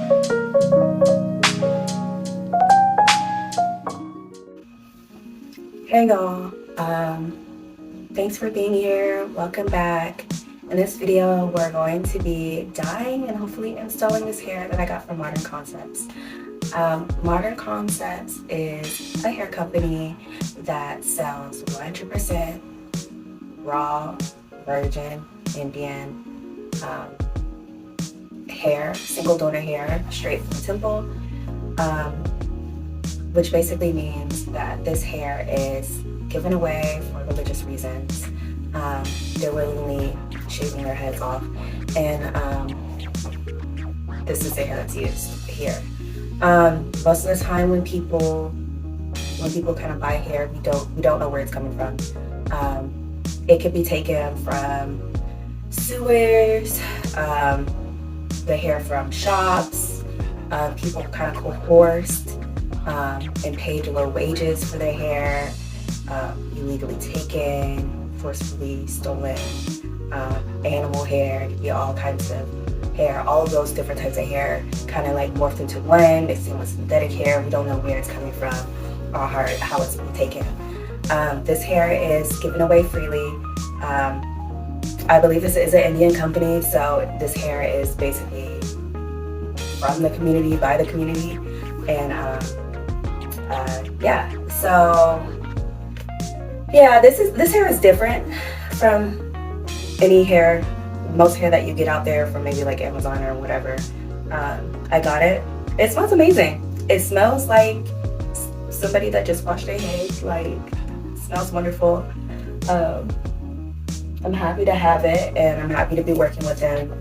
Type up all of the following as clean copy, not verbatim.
Hey y'all, thanks for being here. Welcome back. In this video, we're going to be dyeing and hopefully installing this hair that I got from Modern Concepts. Modern Concepts is a hair company that sells 100% raw, virgin, Indian hair, single donor hair, straight from the temple. Which basically means that this hair is given away for religious reasons. They're willingly shaving their heads off, and this is the hair that's used here. Most of the time, when people kind of buy hair, we don't know where it's coming from. It could be taken from sewers, the hair from shops. People kind of coerced and paid low wages for their hair, illegally taken, forcefully stolen, animal hair, it could be all kinds of hair. All of those different types of hair kind of like morphed into one, mixing with synthetic hair. We don't know where it's coming from or how it's being taken. This hair is given away freely. I believe this is an Indian company, so this hair is basically from the community, by the community, and this hair is different from any hair, most hair that you get out there from maybe like Amazon or whatever. I got it. It smells amazing. It smells like somebody that just washed their head. Like, it smells wonderful. I'm happy to have it, and I'm happy to be working with them.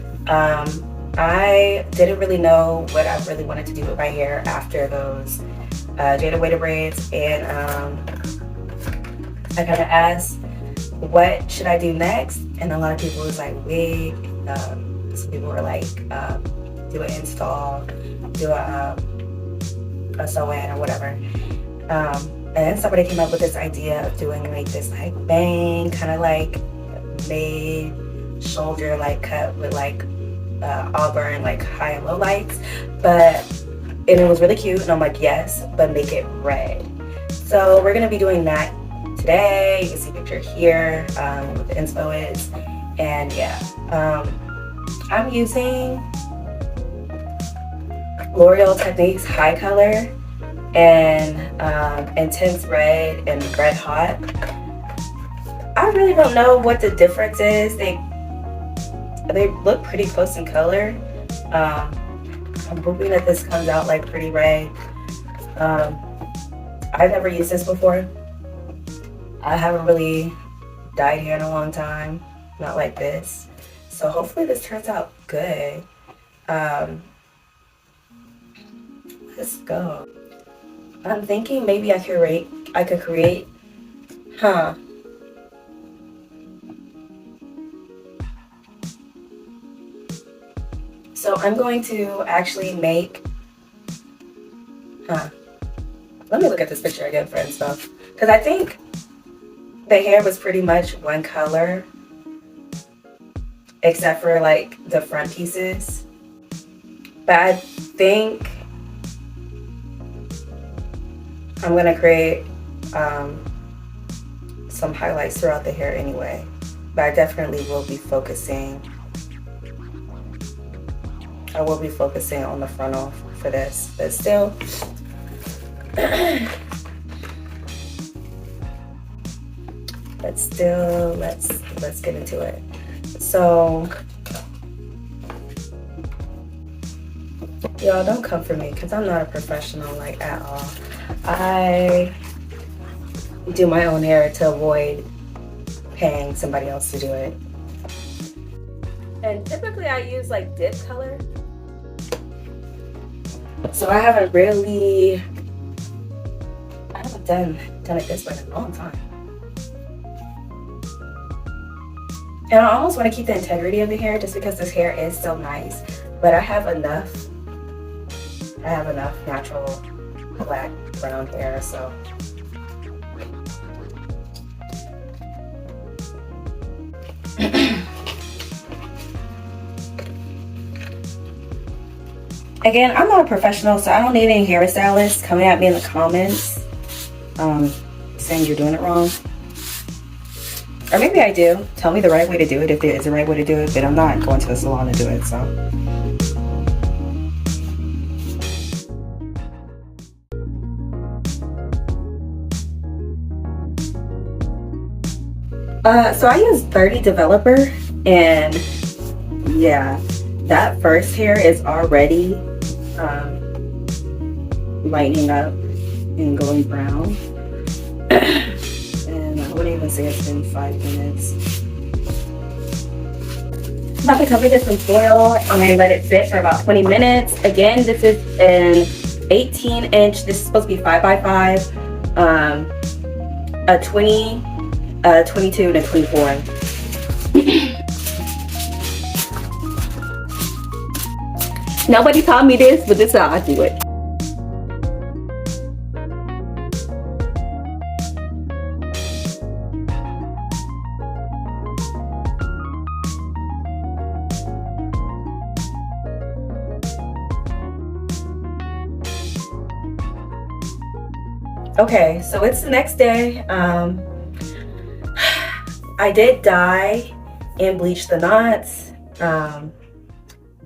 I didn't really know what I really wanted to do with my hair after those Jada Waiter braids, and I kind of asked, what should I do next? And a lot of people was like, wig. Some people were like, do an install, do a sew-in or whatever. And then somebody came up with this idea of doing like this like bang, kind of like made shoulder like cut with like auburn like high and low lights, and it was really cute, and I'm like, yes, but make it red. So we're gonna be doing that today. You can see a picture here, what the info is, and yeah, I'm using L'Oreal Techniques High Color and Intense Red and Red Hot. I really don't know what the difference is. They look pretty close in color. I'm hoping that this comes out like pretty red. I've never used this before. I haven't really dyed hair in a long time, not like this. So hopefully this turns out good. Let's go. I'm thinking maybe I could create, So I'm going to actually make, let me look at this picture again for stuff, because I think the hair was pretty much one color, except for like the front pieces. But I think I'm gonna create some highlights throughout the hair anyway. But I definitely will be focusing. I will be focusing on the frontal for this, but still, let's get into it. So, y'all don't come for me because I'm not a professional like at all. I do my own hair to avoid paying somebody else to do it. And typically I use like dip color. So I haven't done it this way in a long time. And I almost want to keep the integrity of the hair just because this hair is so nice. But I have enough natural black brown hair, so Again, I'm not a professional, so I don't need any hairstylists coming at me in the comments saying you're doing it wrong. Or maybe I do. Tell me the right way to do it if there is a right way to do it, but I'm not going to the salon to do it, so. So I use 30 Developer, and yeah, that first hair is already lightening up and going brown. And I wouldn't even say it's been 5 minutes. I'm about to cover this in foil and let it sit for about 20 minutes. Again, this is an 18-inch. This is supposed to be 5x5, a 20, a 22, and a 24. Nobody taught me this, but this is how I do it. Okay, so it's the next day. I did dye and bleach the knots,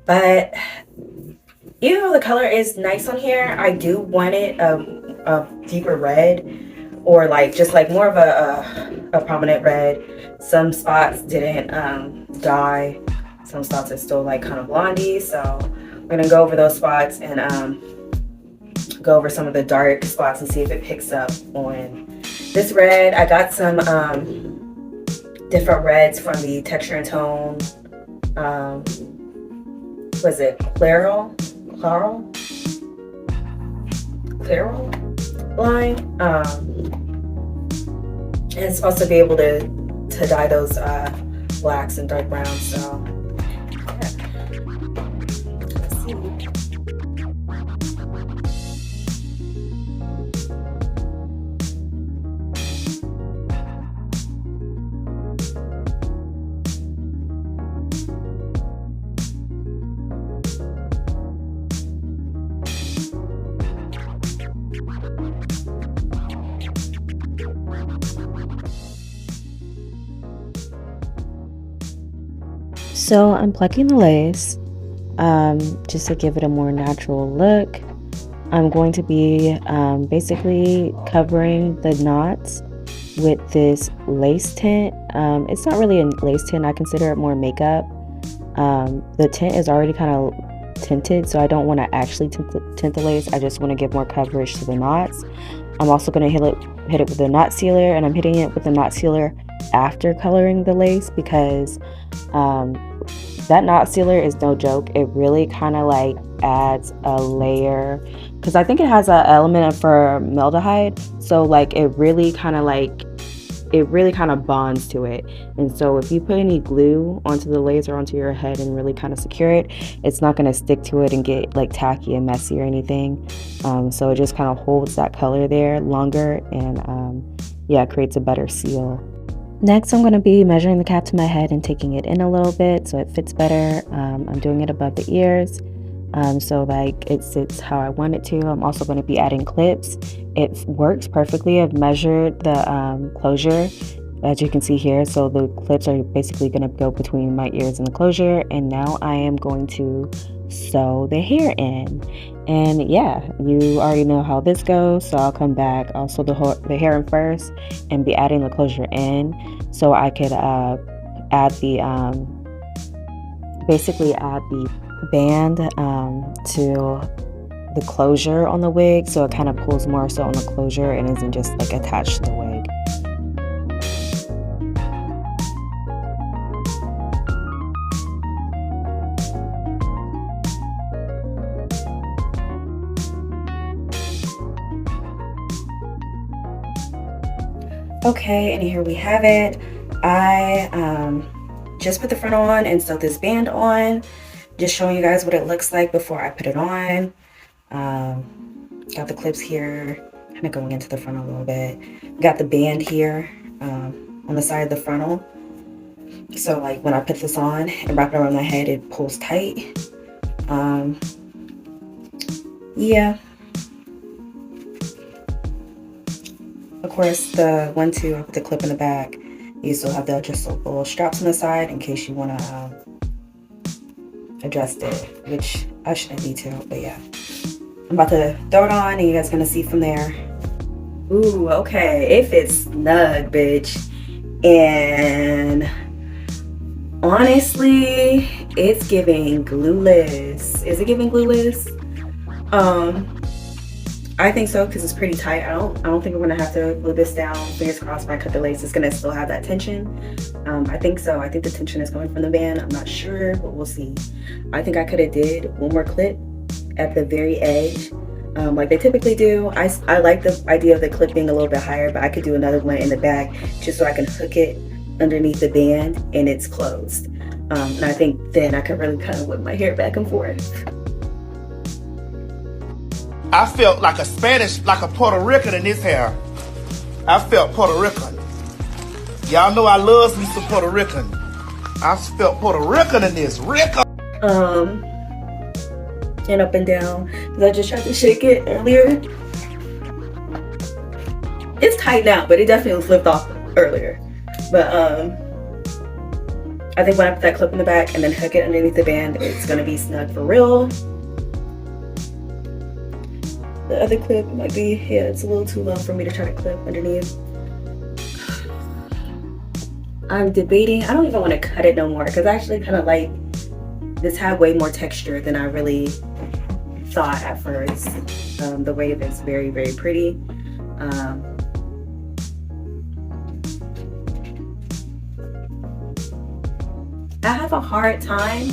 but even though the color is nice on here, I do want it a deeper red, or like just like more of a prominent red. Some spots didn't dye. Some spots are still like kind of blondie, so we're gonna go over those spots and go over some of the dark spots and see if it picks up on this red. I got some different reds from the Texture and Tone, was it Clairol line, and it's supposed to be able to dye those blacks and dark browns, so yeah. Let's see. So I'm plucking the lace just to give it a more natural look. I'm going to be basically covering the knots with this lace tint. It's not really a lace tint, I consider it more makeup. The tint is already kind of tinted, so I don't want to actually tint the lace. I just want to give more coverage to the knots. I'm also going to hit it with a knot sealer, and I'm hitting it with a knot sealer after coloring the lace because that knot sealer is no joke. It really kind of like adds a layer, because I think it has an element of formaldehyde, so like it really kind of bonds to it. And so if you put any glue onto the lace or onto your head and really kind of secure it, it's not going to stick to it and get like tacky and messy or anything. So it just kind of holds that color there longer and yeah, creates a better seal. Next, I'm going to be measuring the cap to my head and taking it in a little bit so it fits better. I'm doing it above the ears, so like it sits how I want it to. I'm also going to be adding clips. It works perfectly. I've measured the closure, as you can see here. So the clips are basically going to go between my ears and the closure. And now I am going to sew the hair in. And yeah, you already know how this goes, so I'll come back. I'll sew the hair in first and be adding the closure in, so I could add the basically add the band to the closure on the wig, so it kind of pulls more so on the closure and isn't just like attached to the wig. Okay, and here we have it. I just put the front on and sewed this band on, just showing you guys what it looks like before I put it on. Got the clips here, kind of going into the front a little bit. Got the band here on the side of the frontal, so like when I put this on and wrap it around my head, it pulls tight. yeah. Of course, the one too with the clip in the back, you still have the adjustable straps on the side in case you want to adjust it, which I shouldn't need to, but yeah. I'm about to throw it on and you guys are gonna see from there. Ooh, okay, it fits snug, bitch. And honestly, it's giving glueless. Is it giving glueless? I think so because it's pretty tight. I don't think I'm gonna have to glue this down. Fingers crossed when I cut the lace, it's gonna still have that tension. I think so. I think the tension is coming from the band. I'm not sure, but we'll see. I think I could have did one more clip at the very edge, like they typically do. I like the idea of the clip being a little bit higher, but I could do another one in the back just so I can hook it underneath the band and it's closed. And I think then I could really kind of whip my hair back and forth. I felt like a Spanish, like a Puerto Rican in this hair. I felt Puerto Rican. Y'all know I love me some Puerto Rican. I felt Puerto Rican in this. Rican. And up and down. Because I just tried to shake it earlier. It's tight now, but it definitely flipped off earlier. But I think when I put that clip in the back and then hook it underneath the band, it's gonna be snug for real. The other clip might be, yeah, it's a little too low for me to try to clip underneath. I'm debating, I don't even want to cut it no more because I actually kind of like this had way more texture than I really thought at first. The wave is very, very pretty. I have a hard time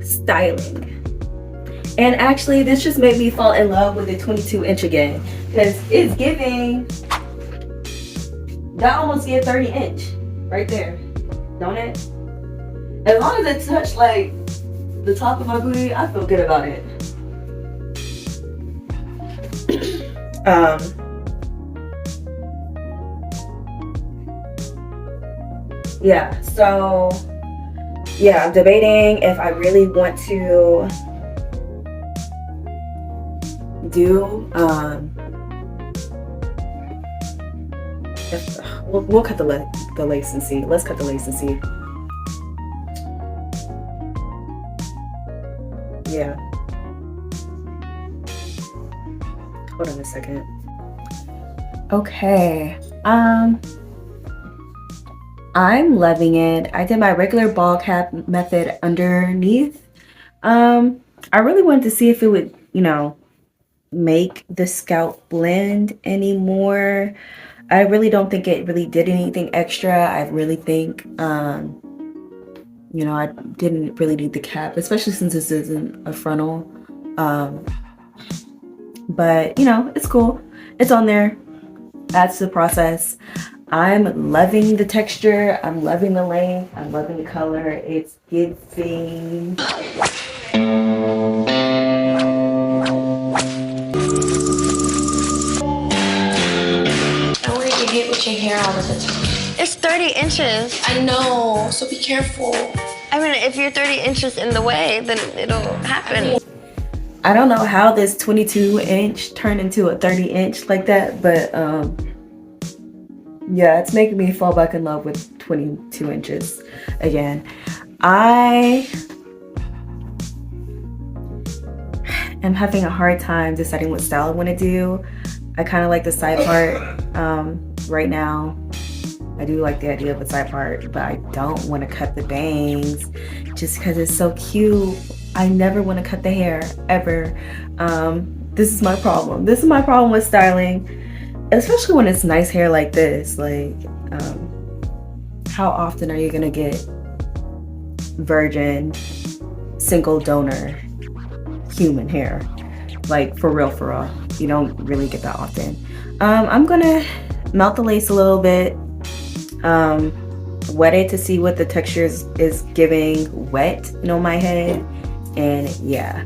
styling. And actually, this just made me fall in love with the 22-inch again. Because it's giving, that almost get 30-inch right there, don't it? As long as it touched like the top of my booty, I feel good about it. Yeah, so yeah, I'm debating if I really want to do we'll cut the lace and see. Let's cut the lace and see. Yeah, hold on a second. Okay, I'm loving it. I did my regular ball cap method underneath. I really wanted to see if it would, you know, make the scalp blend anymore. I really don't think it really did anything extra. I really think, you know, I didn't really need the cap, especially since this isn't a frontal. But, you know, it's cool. It's on there. That's the process. I'm loving the texture. I'm loving the length. I'm loving the color. It's giving. With your hair all of the time. It's 30 inches. I know, so be careful. I mean, if you're 30 inches in the way, then it'll happen. I don't know how this 22-inch turned into a 30-inch like that, but yeah, it's making me fall back in love with 22 inches again. I am having a hard time deciding what style I want to do. I kind of like the side part right now. I do like the idea of a side part, but I don't want to cut the bangs just because it's so cute. I never want to cut the hair, ever. This is my problem. This is my problem with styling, especially when it's nice hair like this. Like, how often are you going to get virgin, single donor, human hair? Like, for real, for real. You don't really get that often. I'm gonna melt the lace a little bit, wet it to see what the texture is giving wet, you know, my head, and yeah.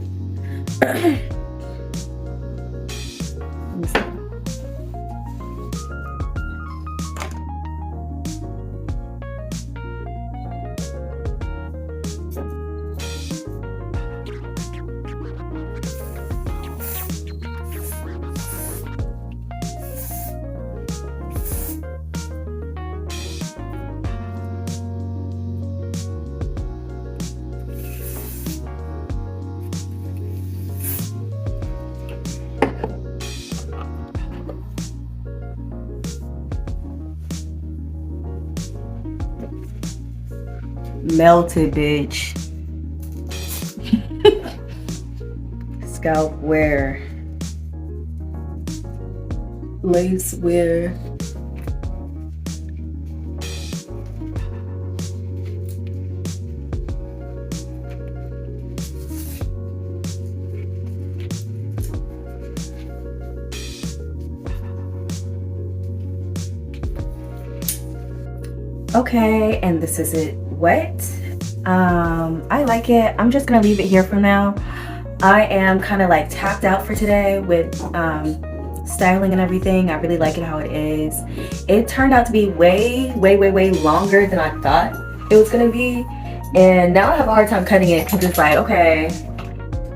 melted, bitch. Scalp wear. Lace wear. Okay, and this is it wet. I like it. I'm just gonna leave it here for now. I am kind of like tapped out for today with styling and everything. I really like it how it is. It turned out to be way longer than I thought it was gonna be, and now I have a hard time cutting it because it's like, okay,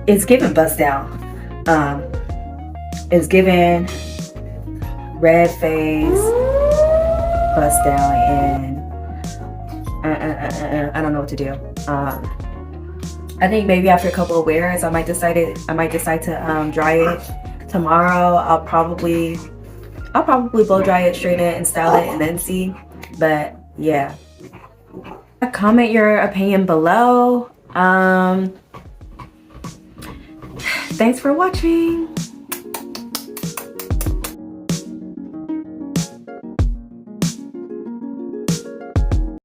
it's giving bust down. It's giving red face, bust down, and I don't know what to do. I think maybe after a couple of wears, I might decide to dry it tomorrow. I'll probably blow dry it, straighten it, and style it, and then see. But yeah, comment your opinion below. Thanks for watching.